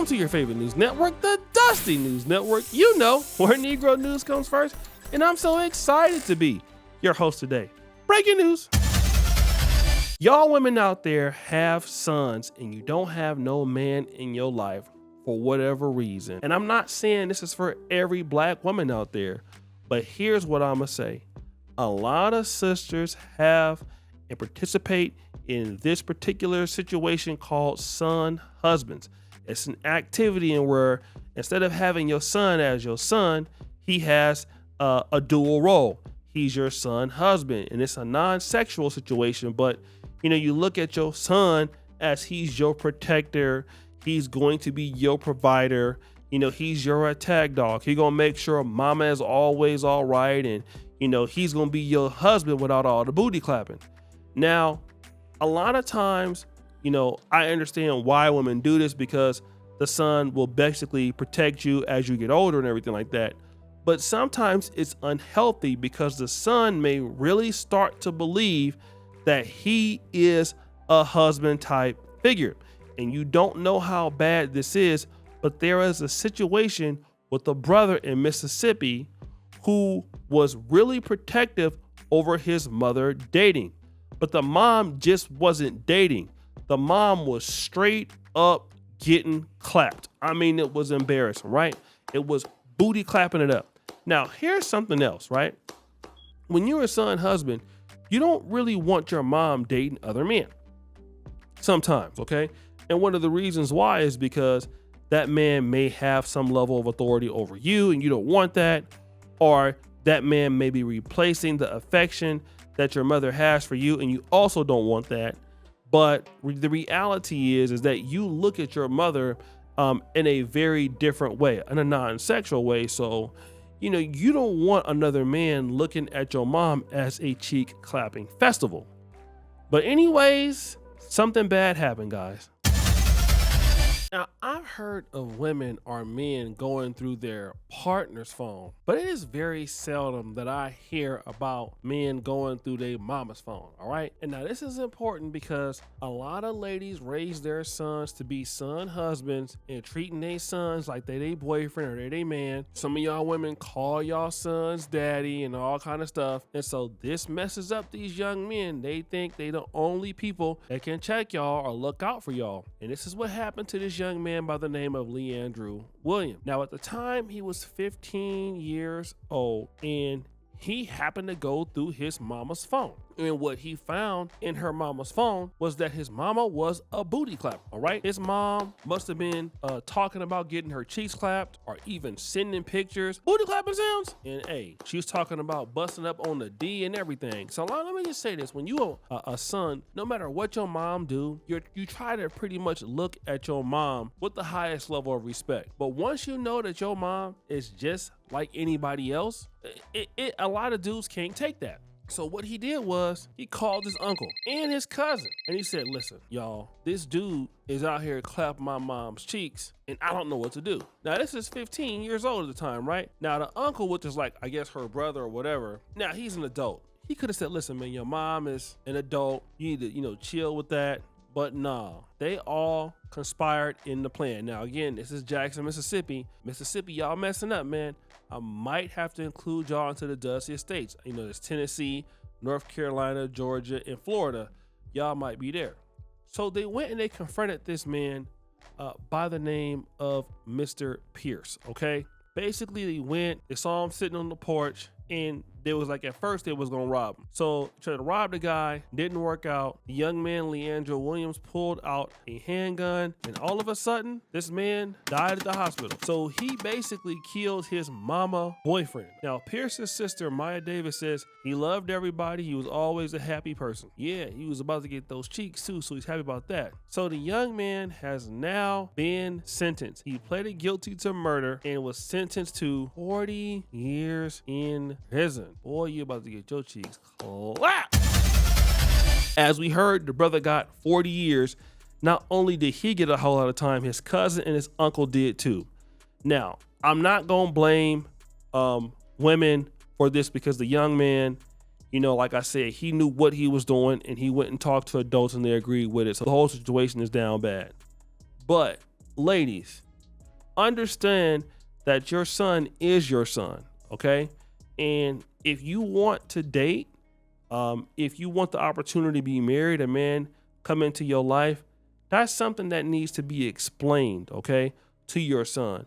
Welcome to your favorite news network, the Dusty News Network. You know where Negro news comes first, and I'm so excited to be your host today. Breaking news. Y'all women out there have sons and you don't have no man in your life for whatever reason. And I'm not saying this is for every black woman out there, but here's what I'm gonna say. A lot of sisters have and participate in this particular situation called son husbands. It's an activity in where instead of having your son as your son, he has a dual role. He's your son husband, and it's a non-sexual situation, but you look at your son as he's your protector. He's going to be your provider. He's your attack dog. He's going to make sure mama is always all right. And, he's going to be your husband without all the booty clapping. Now, a lot of times, I understand why women do this because the son will basically protect you as you get older and everything like that. But sometimes it's unhealthy because the son may really start to believe that he is a husband type figure. And you don't know how bad this is, but there is a situation with a brother in Mississippi who was really protective over his mother dating. But the mom just wasn't dating. The mom was straight up getting clapped. I mean, it was embarrassing, right? It was booty clapping it up. Now, here's something else, right? When you're a son husband, you don't really want your mom dating other men. Sometimes, okay? And one of the reasons why is because that man may have some level of authority over you and you don't want that, or that man may be replacing the affection that your mother has for you and you also don't want that. But the reality is that you look at your mother in a very different way, in a non-sexual way. So, you don't want another man looking at your mom as a cheek clapping festival. But anyways, something bad happened, guys. Now, I've heard of women or men going through their partner's phone, but it is very seldom that I hear about men going through their mama's phone, all right? And now this is important because a lot of ladies raise their sons to be son husbands and treating their sons like they boyfriend or they man. Some of y'all women call y'all sons daddy and all kind of stuff. And so this messes up these young men. They think they the only people that can check y'all or look out for y'all. And this is what happened to this young man by the name of Leandrew Williams. Now, at the time, he was 15 years old and he happened to go through his mama's phone. And what he found in her mama's phone was that his mama was a booty clapper, all right? His mom must have been talking about getting her cheeks clapped or even sending pictures, booty clapping sounds. And hey, she was talking about busting up on the D and everything. So let me just say this. When you a son, no matter what your mom do, you try to pretty much look at your mom with the highest level of respect. But once you know that your mom is just like anybody else, a lot of dudes can't take that. So what he did was he called his uncle and his cousin and he said, listen, y'all, this dude is out here clapping my mom's cheeks and I don't know what to do. Now, this is 15 years old at the time, right? Now, the uncle, which is like, I guess her brother or whatever. Now, he's an adult. He could have said, listen, man, your mom is an adult. You need to, chill with that. But nah, they all conspired in the plan. Now, again, this is Jackson, Mississippi. Mississippi, y'all messing up, man. I might have to include y'all into the Dusty States. There's Tennessee, North Carolina, Georgia, and Florida. Y'all might be there. So they went and they confronted this man by the name of Mr. Pierce, okay? Basically, they saw him sitting on the porch, and they was like, at first they was gonna rob him. So tried to rob the guy, didn't work out. The young man, Leandrew Williams, pulled out a handgun, and all of a sudden, this man died at the hospital. So he basically killed his mama boyfriend. Now, Pierce's sister, Maya Davis, says he loved everybody. He was always a happy person. Yeah, he was about to get those cheeks too, so he's happy about that. So the young man has now been sentenced. He pleaded guilty to murder and was sentenced to 40 years in prison. Boy, you about to get your cheeks clapped. As we heard, the brother got 40 years. Not only did he get a whole lot of time, his cousin and his uncle did too. Now, I'm not going to blame women for this because the young man, like I said, he knew what he was doing and he went and talked to adults and they agreed with it. So the whole situation is down bad. But ladies, understand that your son is your son, okay? And if you want to date, if you want the opportunity to be married, a man come into your life, that's something that needs to be explained, okay, to your son.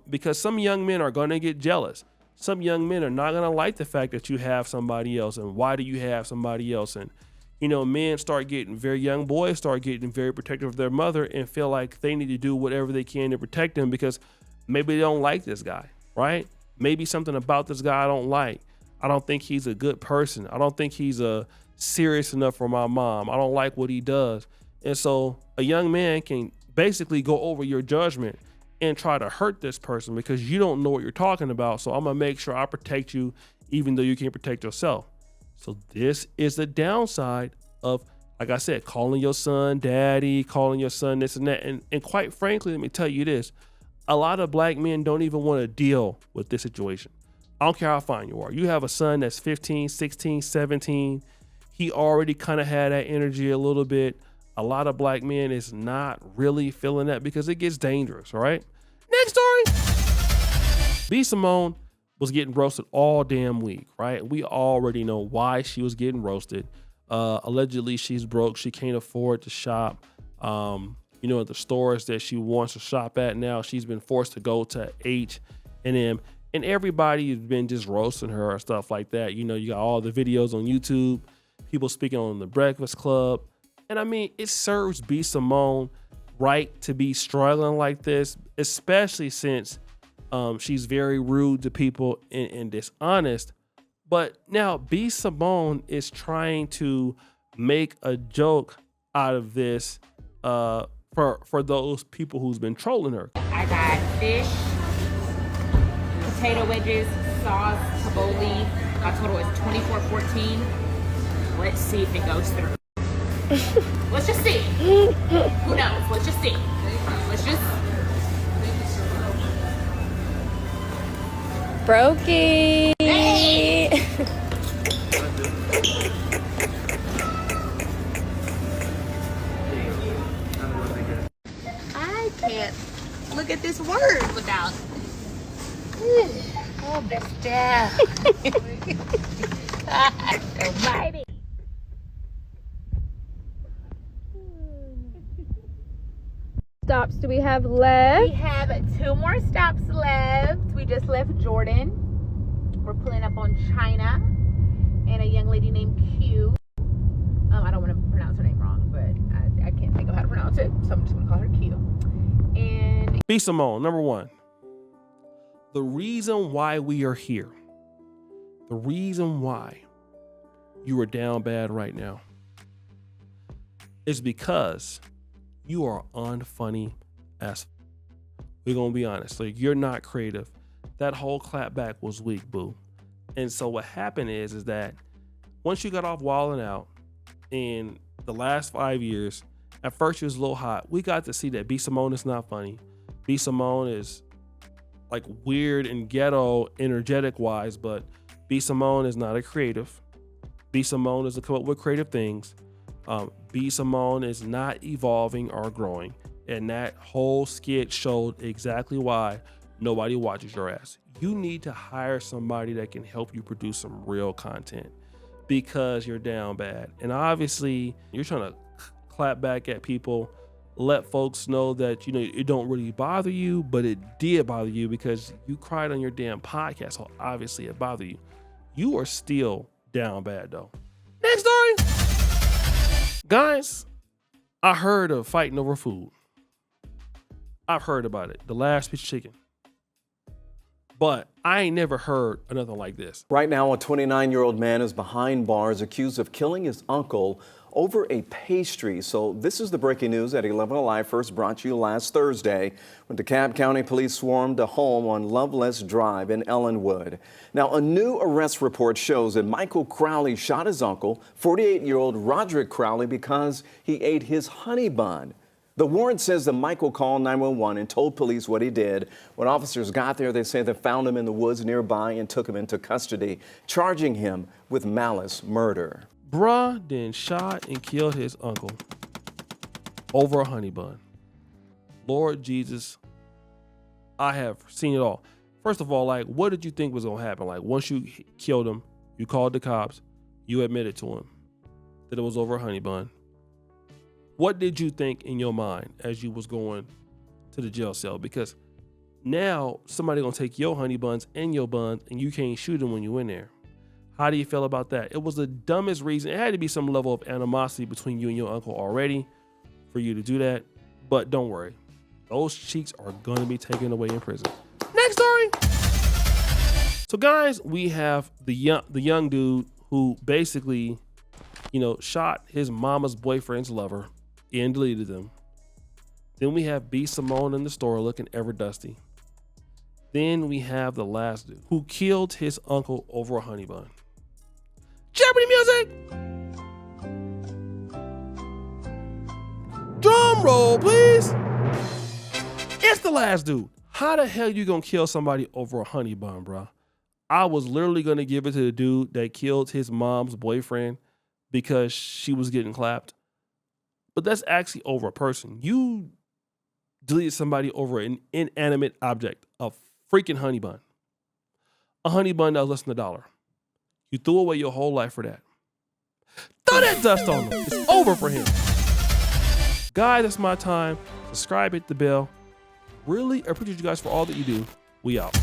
Because some young men are going to get jealous. Some young men are not going to like the fact that you have somebody else. And why do you have somebody else? And, you know, men start getting, very young boys start getting very protective of their mother and feel like they need to do whatever they can to protect them because maybe they don't like this guy, right? Maybe something about this guy I don't like. I don't think he's a good person. I don't think he's serious enough for my mom. I don't like what he does. And so a young man can basically go over your judgment and try to hurt this person because you don't know what you're talking about. So I'm gonna make sure I protect you even though you can't protect yourself. So this is the downside of, like I said, calling your son daddy, calling your son this and that. And quite frankly, let me tell you this, a lot of black men don't even want to deal with this situation. I don't care how fine you are. You have a son that's 15, 16, 17. He already kind of had that energy a little bit. A lot of black men is not really feeling that because it gets dangerous, all right? Next story. B. Simone was getting roasted all damn week, right? We already know why she was getting roasted. Allegedly, she's broke. She can't afford to shop. You know, at the stores that she wants to shop at now, she's been forced to go to H&M. And everybody has been just roasting her or stuff like that. You know, you got all the videos on YouTube, people speaking on the Breakfast Club. And I mean, it serves B. Simone right to be struggling like this, especially since she's very rude to people and dishonest. But now B. Simone is trying to make a joke out of this for those people who's been trolling her. I got fish, potato wedges, sauce, tabbouleh. My total is $24.14. Let's see if it goes through. Let's just see. Who knows? Let's just see. Let's just. Brokey. Hey! I can't look at this word without. Oh, best down. God almighty. Stops do we have left? We have 2 more stops left. We just left Jordan. We're pulling up on China and a young lady named Q. I don't want to pronounce her name wrong, but I can't think of how to pronounce it, so I'm just going to call her Q. And B. Simone, number one, the reason why we are here, the reason why you are down bad right now is because you are unfunny as we're gonna be honest. Like, you're not creative. That whole clapback was weak, boo. And so what happened is that once you got off wilding out in the last 5 years, at first it was a little hot. We got to see that B. Simone is not funny. B. Simone is like weird and ghetto energetic wise, but B. Simone is not a creative. B. Simone doesn't come up with creative things. B. Simone is not evolving or growing. And that whole skit showed exactly why nobody watches your ass. You need to hire somebody that can help you produce some real content because you're down bad. And obviously you're trying to clap back at people, let folks know that, you know, it don't really bother you, but it did bother you because you cried on your damn podcast. So obviously it bothered you. You are still down bad though. Next story. Guys, I heard of fighting over food. I've heard about it. The last piece of chicken. But I ain't never heard of nothing like this. Right now, a 29-year-old man is behind bars accused of killing his uncle over a pastry. So this is the breaking news at 11 Alive, first brought to you last Thursday when DeKalb County Police swarmed a home on Loveless Drive in Ellenwood. Now, a new arrest report shows that Michael Crowley shot his uncle, 48-year-old Roderick Crowley, because he ate his honey bun. The warrant says that Michael called 911 and told police what he did. When officers got there, they say they found him in the woods nearby and took him into custody, charging him with malice murder. Bruh then shot and killed his uncle over a honey bun. Lord Jesus, I have seen it all. First of all, like, what did you think was gonna happen? Like, once you killed him, you called the cops, you admitted to him that it was over a honey bun. What did you think in your mind as you was going to the jail cell? Because now somebody gonna take your honey buns and your buns and you can't shoot them when you in there. How do you feel about that? It was the dumbest reason. It had to be some level of animosity between you and your uncle already for you to do that. But don't worry, those cheeks are gonna be taken away in prison. Next story. So guys, we have the young dude who basically, shot his mama's boyfriend's lover and deleted them. Then we have B. Simone in the store looking ever dusty. Then we have the last dude who killed his uncle over a honey bun. Jeopardy music! Drum roll, please! It's the last dude. How the hell you gonna kill somebody over a honey bun, bro? I was literally gonna give it to the dude that killed his mom's boyfriend because she was getting clapped. But that's actually over a person. You deleted somebody over an inanimate object, a freaking honey bun. A honey bun that was less than $1. You threw away your whole life for that. Throw that dust on him. It's over for him. Guys, that's my time. Subscribe, hit the bell. Really appreciate you guys for all that you do. We out.